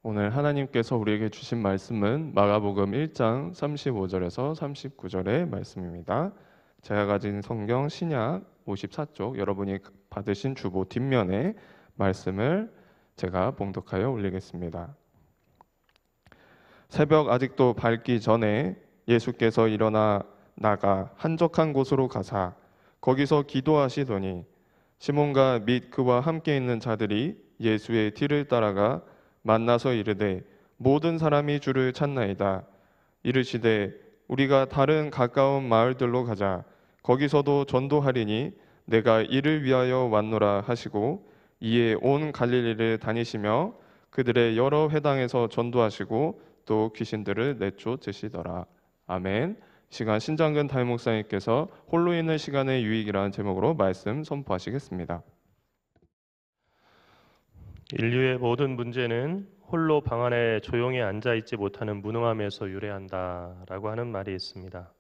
오늘 하나님께서 우리에게 주신 말씀은 마가복음 1장 35절에서 39절의 말씀입니다. 제가 가진 성경 신약 54쪽 여러분이 받으신 주보 뒷면에 말씀을 제가 봉독하여 올리겠습니다. 새벽 아직도 밝기 전에 예수께서 일어나 나가 한적한 곳으로 가사 거기서 기도하시더니 시몬과 및 그와 함께 있는 자들이 예수의 뒤를 따라가 만나서 이르되 모든 사람이 주를 찾나이다. 이르시되 우리가 다른 가까운 마을들로 가자. 거기서도 전도하리니 내가 이를 위하여 왔노라 하시고 이에 온 갈릴리를 다니시며 그들의 여러 회당에서 전도하시고 또 귀신들을 내쫓으시더라. 아멘. 시간 신장근 담임 목사님께서 홀로 있는 시간의 유익이라는 제목으로 말씀 선포하시겠습니다. 인류의 모든 문제는 홀로 방 안에 조용히 앉아있지 못하는 무능함에서 유래한다라고 하는 말이 있습니다.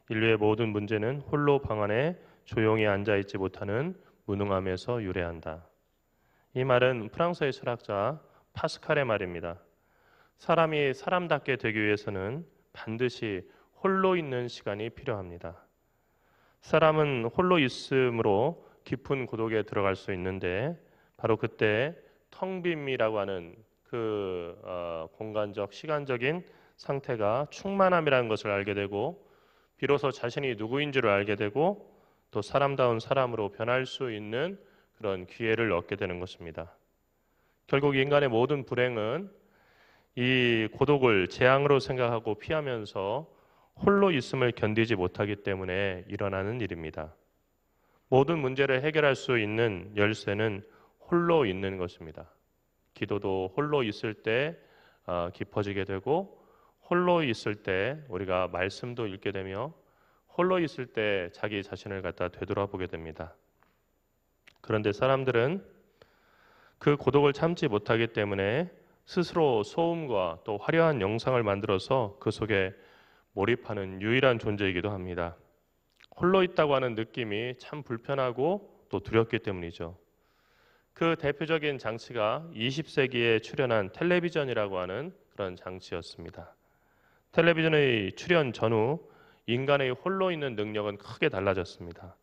인류의 모든 문제는 홀로 방 안에 조용히 앉아있지 못하는 무능함에서 유래한다. 이 말은 프랑스의 철학자 파스칼의 말입니다. 사람이 사람답게 되기 위해서는 반드시 홀로 있는 시간이 필요합니다. 사람은 홀로 있음으로 깊은 고독에 들어갈 수 있는데 바로 그때 텅 빔이라고 하는 그 공간적, 시간적인 상태가 충만함이라는 것을 알게 되고 비로소 자신이 누구인지를 알게 되고 또 사람다운 사람으로 변할 수 있는 그런 기회를 얻게 되는 것입니다. 결국 인간의 모든 불행은 이 고독을 재앙으로 생각하고 피하면서 홀로 있음을 견디지 못하기 때문에 일어나는 일입니다. 모든 문제를 해결할 수 있는 열쇠는 홀로 있는 것입니다. 기도도 홀로 있을 때 깊어지게 되고 홀로 있을 때 우리가 말씀도 읽게 되며 홀로 있을 때 자기 자신을 갖다 되돌아보게 됩니다. 그런데 사람들은 그 고독을 참지 못하기 때문에 스스로 소음과 또 화려한 영상을 만들어서 그 속에 몰입하는 유일한 존재이기도 합니다. 홀로 있다고 하는 느낌이 참 불편하고 또 두렵기 때문이죠. 그 대표적인 장치가 20세기에 출현한 텔레비전이라고 하는 그런 장치였습니다. 텔레비전의 출현 전후 인간의 홀로 있는 능력은 크게 달라졌습니다.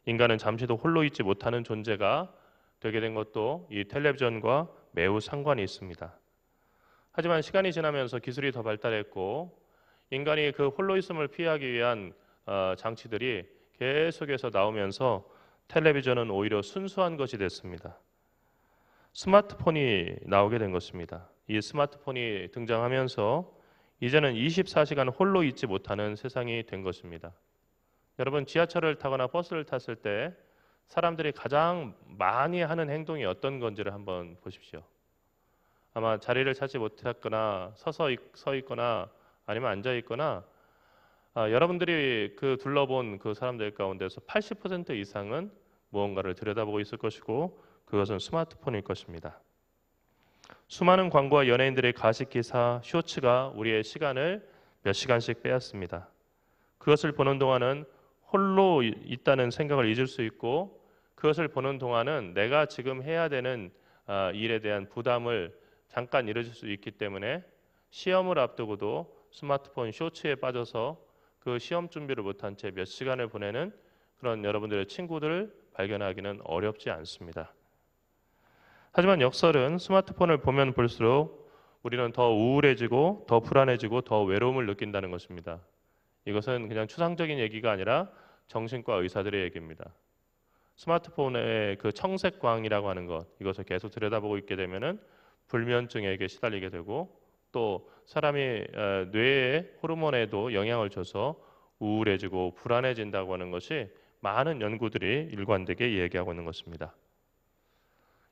인간은 잠시도 홀로 있지 못하는 존재가 되게 된 것도 이 텔레비전과 매우 상관이 있습니다. 하지만 시간이 지나면서 기술이 더 발달했고 인간이 그 홀로 있음을 피하기 위한 장치들이 계속해서 나오면서 텔레비전은 오히려 순수한 것이 됐습니다. 스마트폰이 나오게 된 것입니다. 이 스마트폰이 등장하면서 이제는 24시간 홀로 있지 못하는 세상이 된 것입니다. 여러분 지하철을 타거나 버스를 탔을 때 사람들이 가장 많이 하는 행동이 어떤 건지를 한번 보십시오. 아마 자리를 찾지 못했거나 서 있거나 아니면 앉아 있거나 여러분들이 그 둘러본 그 사람들 가운데서 80% 이상은 무언가를 들여다보고 있을 것이고 그것은 스마트폰일 것입니다. 수많은 광고와 연예인들의 가십 기사, 쇼츠가 우리의 시간을 몇 시간씩 빼앗습니다. 그것을 보는 동안은 홀로 있다는 생각을 잊을 수 있고 그것을 보는 동안은 내가 지금 해야 되는 일에 대한 부담을 잠깐 잃어줄 수 있기 때문에 시험을 앞두고도 스마트폰 쇼츠에 빠져서 그 시험 준비를 못한 채 몇 시간을 보내는 그런 여러분들의 친구들을 발견하기는 어렵지 않습니다. 하지만 역설은 스마트폰을 보면 볼수록 우리는 더 우울해지고 더 불안해지고 더 외로움을 느낀다는 것입니다. 이것은 그냥 추상적인 얘기가 아니라 정신과 의사들의 얘기입니다. 스마트폰의 그 청색광이라고 하는 것, 이것을 계속 들여다보고 있게 되면은 불면증에게 시달리게 되고 또 사람이 뇌의 호르몬에도 영향을 줘서 우울해지고 불안해진다고 하는 것이 많은 연구들이 일관되게 얘기하고 있는 것입니다.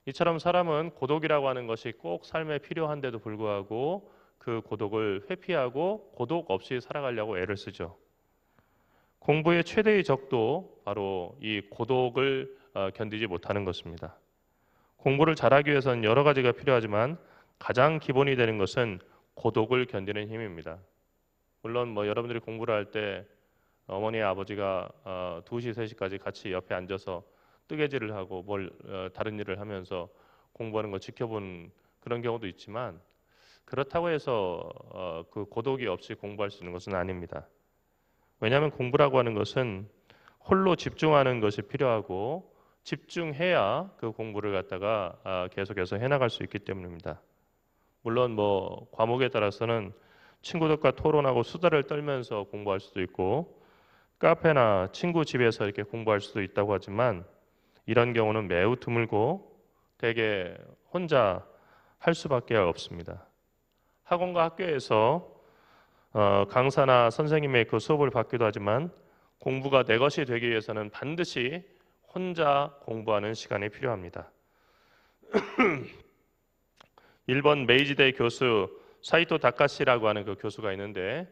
이처럼 사람은 고독이라고 하는 것이 꼭 삶에 필요한데도 불구하고 그 고독을 회피하고 고독 없이 살아가려고 애를 쓰죠. 공부의 최대의 적도 바로 이 고독을 견디지 못하는 것입니다. 공부를 잘하기 위해서는 여러 가지가 필요하지만 가장 기본이 되는 것은 고독을 견디는 힘입니다. 물론 여러분들이 공부를 할 때 어머니 아버지가 2시, 3시까지 같이 옆에 앉아서 뜨개질을 하고 다른 일을 하면서 공부하는 걸 지켜본 그런 경우도 있지만 그렇다고 해서 그 고독이 없이 공부할 수 있는 것은 아닙니다. 왜냐하면 공부라고 하는 것은 홀로 집중하는 것이 필요하고 집중해야 그 공부를 갖다가 계속해서 해나갈 수 있기 때문입니다. 물론 뭐 과목에 따라서는 친구들과 토론하고 수다를 떨면서 공부할 수도 있고 카페나 친구 집에서 이렇게 공부할 수도 있다고 하지만 이런 경우는 매우 드물고 대개 혼자 할 수밖에 없습니다. 학원과 학교에서 강사나 선생님의 그 수업을 받기도 하지만 공부가 내 것이 되기 위해서는 반드시 혼자 공부하는 시간이 필요합니다. 일본 메이지대 교수 사이토 다카시라고 하는 그 교수가 있는데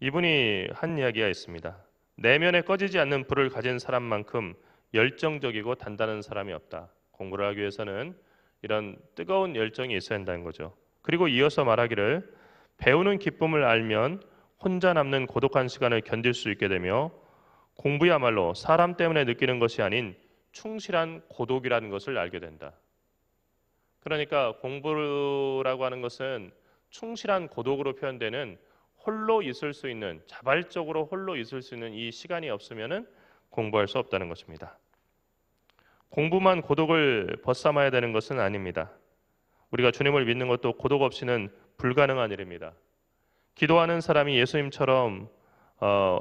이분이 한 이야기가 있습니다. 내면에 꺼지지 않는 불을 가진 사람만큼 열정적이고 단단한 사람이 없다. 공부를 하기 위해서는 이런 뜨거운 열정이 있어야 한다는 거죠. 그리고 이어서 말하기를 배우는 기쁨을 알면 혼자 남는 고독한 시간을 견딜 수 있게 되며 공부야말로 사람 때문에 느끼는 것이 아닌 충실한 고독이라는 것을 알게 된다. 그러니까 공부라고 하는 것은 충실한 고독으로 표현되는 홀로 있을 수 있는 자발적으로 홀로 있을 수 있는 이 시간이 없으면은 공부할 수 없다는 것입니다. 공부만 고독을 벗삼아야 되는 것은 아닙니다. 우리가 주님을 믿는 것도 고독 없이는 불가능한 일입니다. 기도하는 사람이 예수님처럼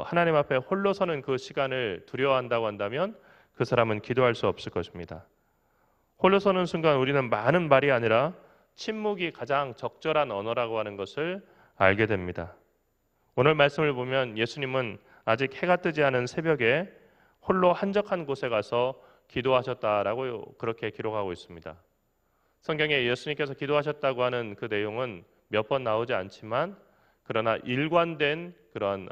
하나님 앞에 홀로 서는 그 시간을 두려워한다고 한다면 그 사람은 기도할 수 없을 것입니다. 홀로 서는 순간 우리는 많은 말이 아니라 침묵이 가장 적절한 언어라고 하는 것을 알게 됩니다. 오늘 말씀을 보면 예수님은 아직 해가 뜨지 않은 새벽에 홀로 한적한 곳에 가서 기도하셨다라고 그렇게 기록하고 있습니다. 성경에 예수님께서 기도하셨다고 하는 그 내용은 몇 번 나오지 않지만 그러나 일관된 그런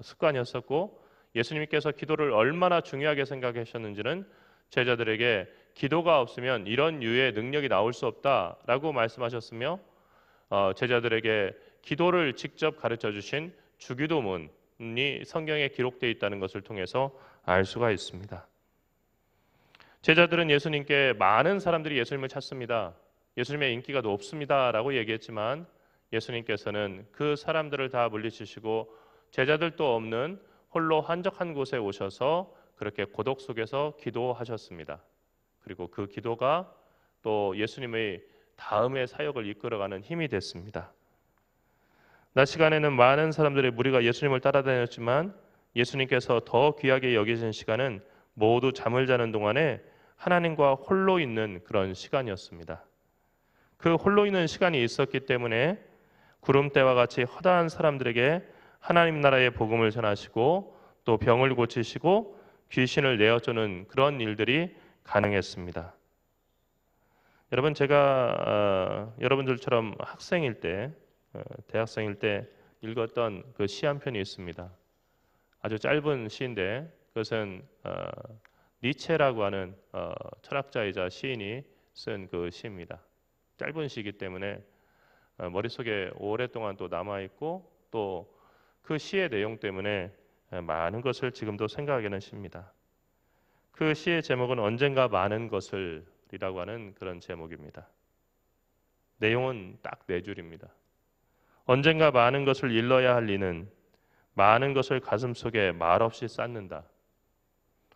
습관이었었고 예수님께서 기도를 얼마나 중요하게 생각하셨는지는 제자들에게 기도가 없으면 이런 유의 능력이 나올 수 없다라고 말씀하셨으며 제자들에게 기도를 직접 가르쳐 주신 주기도문이 성경에 기록되어 있다는 것을 통해서 알 수가 있습니다. 제자들은 예수님께 많은 사람들이 예수님을 찾습니다. 예수님의 인기가 높습니다라고 얘기했지만 예수님께서는 그 사람들을 다 물리치시고 제자들도 없는 홀로 한적한 곳에 오셔서 그렇게 고독 속에서 기도하셨습니다. 그리고 그 기도가 또 예수님의 다음의 사역을 이끌어가는 힘이 됐습니다. 낮 시간에는 많은 사람들의 무리가 예수님을 따라다녔지만 예수님께서 더 귀하게 여기신 시간은 모두 잠을 자는 동안에 하나님과 홀로 있는 그런 시간이었습니다. 그 홀로 있는 시간이 있었기 때문에 구름대와 같이 허다한 사람들에게 하나님 나라의 복음을 전하시고 또 병을 고치시고 귀신을 내어주는 그런 일들이 가능했습니다. 여러분 제가 여러분들처럼 학생일 때 대학생일 때 읽었던 그 시 한 편이 있습니다. 아주 짧은 시인데 그것은 니체라고 하는 철학자이자 시인이 쓴 그 시입니다. 짧은 시이기 때문에 머릿속에 오랫동안 또 남아있고 또 그 시의 내용 때문에 많은 것을 지금도 생각하게 하는 시입니다. 그 시의 제목은 언젠가 많은 것을 이라고 하는 그런 제목입니다. 내용은 딱 4줄입니다. 언젠가 많은 것을 일러야 할 이는 많은 것을 가슴속에 말없이 쌓는다.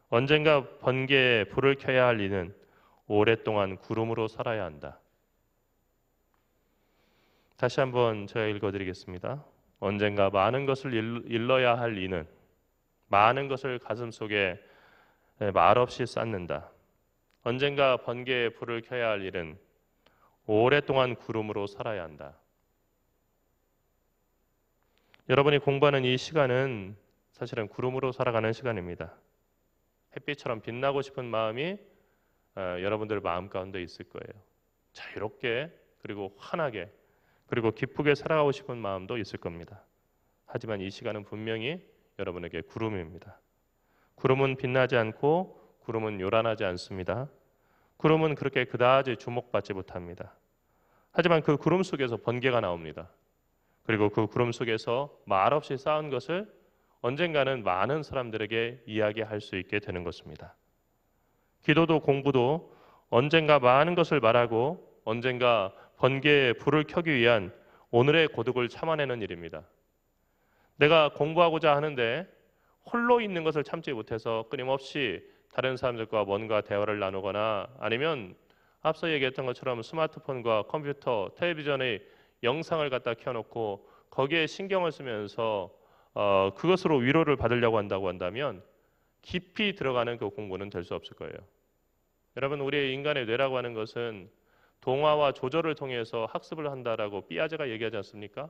언젠가 번개에 불을 켜야 할 이는 오랫동안 구름으로 살아야 한다. 다시 한번 제가 읽어드리겠습니다. 언젠가 많은 것을 일러야 할 이는 많은 것을 가슴속에 말없이 쌓는다. 언젠가 번개에 불을 켜야 할 일은 오랫동안 구름으로 살아야 한다. 여러분이 공부하는 이 시간은 사실은 구름으로 살아가는 시간입니다. 햇빛처럼 빛나고 싶은 마음이 여러분들 마음 가운데 있을 거예요. 자유롭게 그리고 환하게 그리고 기쁘게 살아가고 싶은 마음도 있을 겁니다. 하지만 이 시간은 분명히 여러분에게 구름입니다. 구름은 빛나지 않고 구름은 요란하지 않습니다. 구름은 그렇게 그다지 주목받지 못합니다. 하지만 그 구름 속에서 번개가 나옵니다. 그리고 그 구름 속에서 말없이 쌓은 것을 언젠가는 많은 사람들에게 이야기할 수 있게 되는 것입니다. 기도도 공부도 언젠가 많은 것을 말하고 언젠가 번개에 불을 켜기 위한 오늘의 고독을 참아내는 일입니다. 내가 공부하고자 하는데 홀로 있는 것을 참지 못해서 끊임없이 다른 사람들과 뭔가 대화를 나누거나 아니면 앞서 얘기했던 것처럼 스마트폰과 컴퓨터, 텔레비전의 영상을 갖다 켜놓고 거기에 신경을 쓰면서 그것으로 위로를 받으려고 한다고 한다면 깊이 들어가는 그 공부는 될 수 없을 거예요. 여러분, 우리의 인간의 뇌라고 하는 것은 동화와 조절을 통해서 학습을 한다라고 삐아제가 얘기하지 않습니까?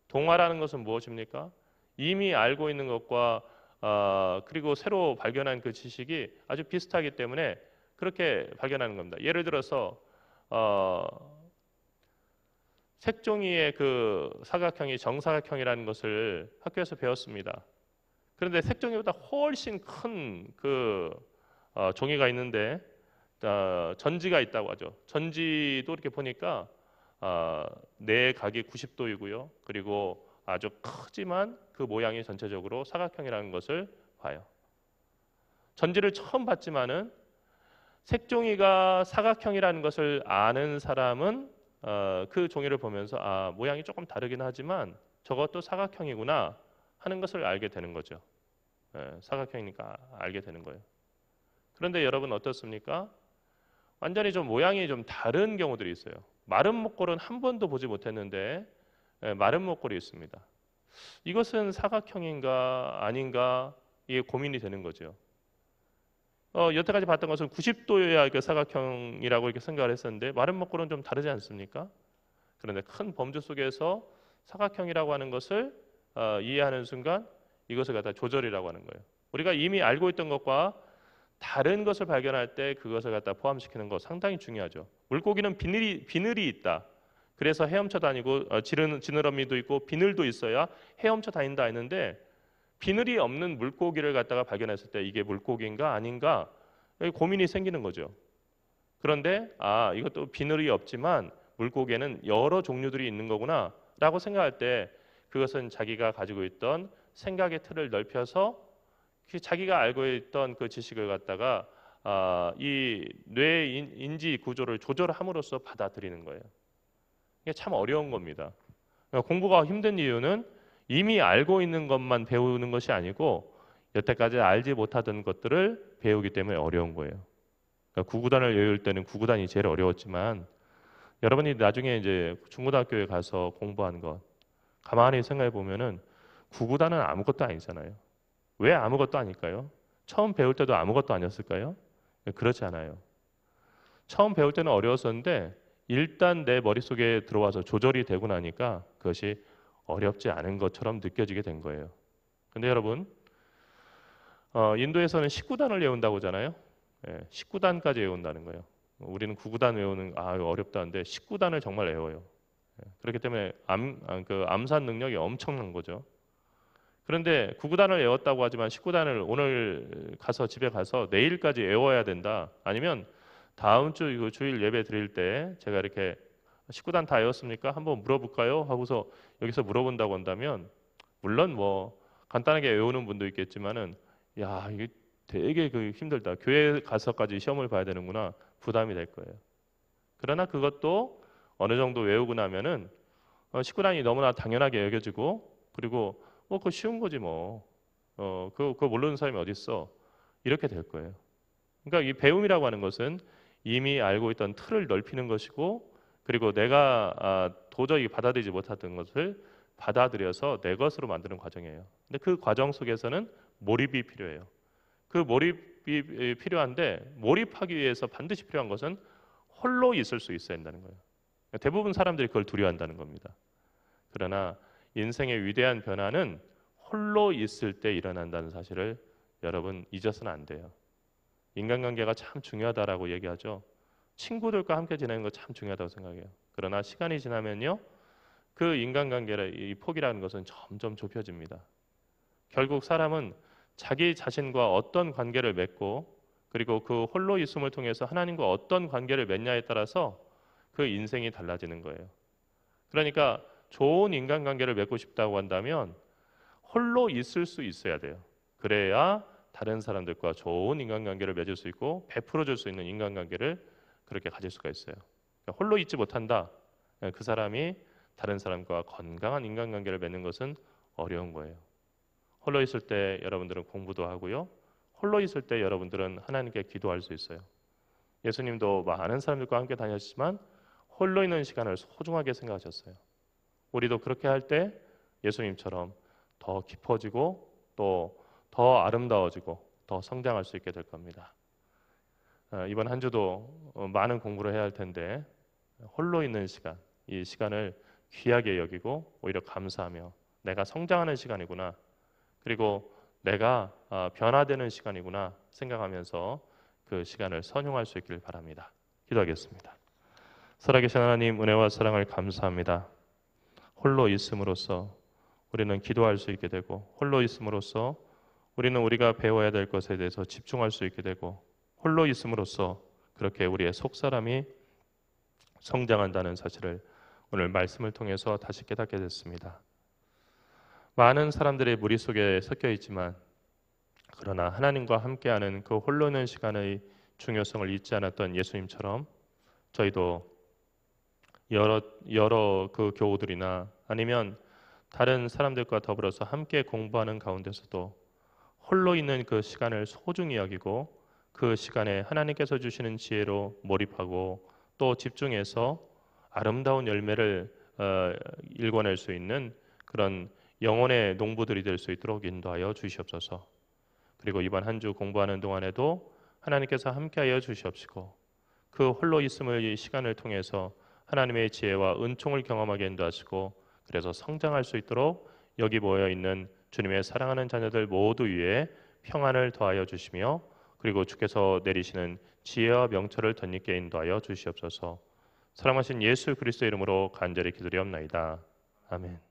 동화라는 것은 무엇입니까? 이미 알고 있는 것과 그리고 새로 발견한 그 지식이 아주 비슷하기 때문에 그렇게 발견하는 겁니다. 예를 들어서 색종이의 그 사각형이 정사각형이라는 것을 학교에서 배웠습니다. 그런데 색종이보다 훨씬 큰 그 종이가 있는데 전지가 있다고 하죠. 전지도 이렇게 보니까 네 각이 90도이고요. 그리고 아주 크지만 그 모양이 전체적으로 사각형이라는 것을 봐요. 전지를 처음 봤지만은 색종이가 사각형이라는 것을 아는 사람은 그 종이를 보면서 모양이 조금 다르긴 하지만 저것도 사각형이구나 하는 것을 알게 되는 거죠. 사각형이니까 알게 되는 거예요. 그런데 여러분 어떻습니까? 완전히 좀 모양이 좀 다른 경우들이 있어요. 마른 목골은 한 번도 보지 못했는데 마른 목골이 있습니다. 이것은 사각형인가 아닌가 이게 고민이 되는 거죠. 여태까지 봤던 것은 90도여야 이렇게 사각형이라고 이렇게 생각을 했었는데 마른 목골은 좀 다르지 않습니까? 그런데 큰 범주 속에서 사각형이라고 하는 것을 이해하는 순간 이것을 갖다 조절이라고 하는 거예요. 우리가 이미 알고 있던 것과 다른 것을 발견할 때 그것을 갖다 포함시키는 거 상당히 중요하죠. 물고기는 비늘이 있다. 그래서 헤엄쳐 다니고 지느러미도 있고 비늘도 있어야 헤엄쳐 다닌다 했는데 비늘이 없는 물고기를 갖다가 발견했을 때 이게 물고기인가 아닌가 고민이 생기는 거죠. 그런데 이것도 비늘이 없지만 물고기에는 여러 종류들이 있는 거구나 라고 생각할 때 그것은 자기가 가지고 있던 생각의 틀을 넓혀서 자기가 알고 있던 그 지식을 갖다가 이 뇌의 인지 구조를 조절함으로써 받아들이는 거예요. 이게 참 어려운 겁니다. 그러니까 공부가 힘든 이유는 이미 알고 있는 것만 배우는 것이 아니고 여태까지 알지 못하던 것들을 배우기 때문에 어려운 거예요. 그러니까 구구단을 외울 때는 구구단이 제일 어려웠지만 여러분이 나중에 이제 중고등학교에 가서 공부한 것 가만히 생각해 보면은 구구단은 아무것도 아니잖아요. 왜 아무것도 아닐까요? 처음 배울 때도 아무것도 아니었을까요? 그렇지 않아요. 처음 배울 때는 어려웠었는데 일단 내 머릿속에 들어와서 조절이 되고 나니까 그것이 어렵지 않은 것처럼 느껴지게 된 거예요. 근데 여러분, 인도에서는 19단을 외운다고 하잖아요. 19단까지 외운다는 거예요. 우리는 9구단 외우는 어렵다는데 19단을 정말 외워요. 그렇기 때문에 암산 능력이 엄청난 거죠. 그런데 9구단을 외웠다고 하지만 19단을 오늘 가서 집에 가서 내일까지 외워야 된다. 아니면 다음 주 이거 주일 예배 드릴 때 제가 이렇게 19단 다 외웠습니까? 한번 물어볼까요? 하고서 여기서 물어본다고 한다면 물론 뭐 간단하게 외우는 분도 있겠지만은 이게 되게 힘들다. 교회 가서까지 시험을 봐야 되는구나. 부담이 될 거예요. 그러나 그것도 어느 정도 외우고 나면은 19단이 너무나 당연하게 여겨지고 그리고 그거 쉬운 거지 뭐. 그거 모르는 사람이 어디 있어? 이렇게 될 거예요. 그러니까 이 배움이라고 하는 것은 이미 알고 있던 틀을 넓히는 것이고 그리고 내가 도저히 받아들이지 못했던 것을 받아들여서 내 것으로 만드는 과정이에요. 근데 그 과정 속에서는 몰입이 필요해요. 그 몰입이 필요한데 몰입하기 위해서 반드시 필요한 것은 홀로 있을 수 있어야 한다는 거예요. 대부분 사람들이 그걸 두려워한다는 겁니다. 그러나 인생의 위대한 변화는 홀로 있을 때 일어난다는 사실을 여러분 잊어서는 안 돼요. 인간관계가 참 중요하다라고 얘기하죠. 친구들과 함께 지내는 거 참 중요하다고 생각해요. 그러나 시간이 지나면요, 그 인간관계의 이 폭이라는 것은 점점 좁혀집니다. 결국 사람은 자기 자신과 어떤 관계를 맺고 그리고 그 홀로 있음을 통해서 하나님과 어떤 관계를 맺냐에 따라서 그 인생이 달라지는 거예요. 그러니까 좋은 인간관계를 맺고 싶다고 한다면 홀로 있을 수 있어야 돼요. 그래야 다른 사람들과 좋은 인간관계를 맺을 수 있고 베풀어 줄 수 있는 인간관계를 그렇게 가질 수가 있어요. 그러니까 홀로 있지 못한다. 그 사람이 다른 사람과 건강한 인간관계를 맺는 것은 어려운 거예요. 홀로 있을 때 여러분들은 공부도 하고요. 홀로 있을 때 여러분들은 하나님께 기도할 수 있어요. 예수님도 많은 사람들과 함께 다녔지만 홀로 있는 시간을 소중하게 생각하셨어요. 우리도 그렇게 할 때 예수님처럼 더 깊어지고 또 더 아름다워지고 더 성장할 수 있게 될 겁니다. 이번 한 주도 많은 공부를 해야 할 텐데 홀로 있는 시간, 이 시간을 귀하게 여기고 오히려 감사하며 내가 성장하는 시간이구나, 그리고 내가 변화되는 시간이구나 생각하면서 그 시간을 선용할 수 있기를 바랍니다. 기도하겠습니다. 살아계신 하나님, 은혜와 사랑을 감사합니다. 홀로 있음으로써 우리는 기도할 수 있게 되고, 홀로 있음으로써 우리는 우리가 배워야 될 것에 대해서 집중할 수 있게 되고, 홀로 있음으로써 그렇게 우리의 속사람이 성장한다는 사실을 오늘 말씀을 통해서 다시 깨닫게 됐습니다. 많은 사람들의 무리 속에 섞여 있지만 그러나 하나님과 함께하는 그 홀로 있는 시간의 중요성을 잊지 않았던 예수님처럼 저희도 여러 그 교우들이나 아니면 다른 사람들과 더불어서 함께 공부하는 가운데서도 홀로 있는 그 시간을 소중히 여기고 그 시간에 하나님께서 주시는 지혜로 몰입하고 또 집중해서 아름다운 열매를 일궈낼 수 있는 그런 영혼의 농부들이 될 수 있도록 인도하여 주시옵소서. 그리고 이번 한 주 공부하는 동안에도 하나님께서 함께하여 주시옵시고 그 홀로 있음의 시간을 통해서 하나님의 지혜와 은총을 경험하게 인도하시고 그래서 성장할 수 있도록 여기 모여 있는 주님의 사랑하는 자녀들 모두 위에 평안을 더하여 주시며 그리고 주께서 내리시는 지혜와 명철을 덧입게 인도하여 주시옵소서. 사랑하신 예수 그리스도 이름으로 간절히 기도리옵나이다. 아멘.